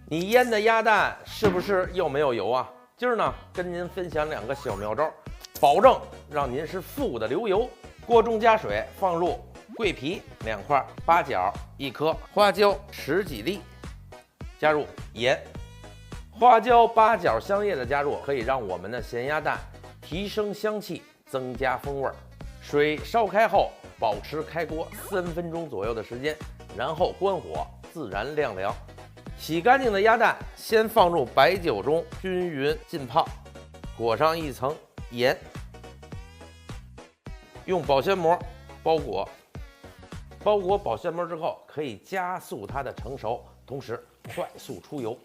你腌的鸭蛋是不是又没有油啊？今儿呢，跟您分享2个小妙招，保证让您是富的流油。锅中加水，放入桂皮2块，八角1颗，花椒10几粒，加入盐。花椒、八角、香叶的加入，可以让我们的咸鸭蛋提升香气，增加风味。水烧开后，保持开锅3分钟左右的时间，然后关火，自然晾凉。洗干净的鸭蛋先放入白酒中均匀浸泡，裹上1层盐，用保鲜膜包裹。包裹保鲜膜之后，可以加速它的成熟，同时快速出油。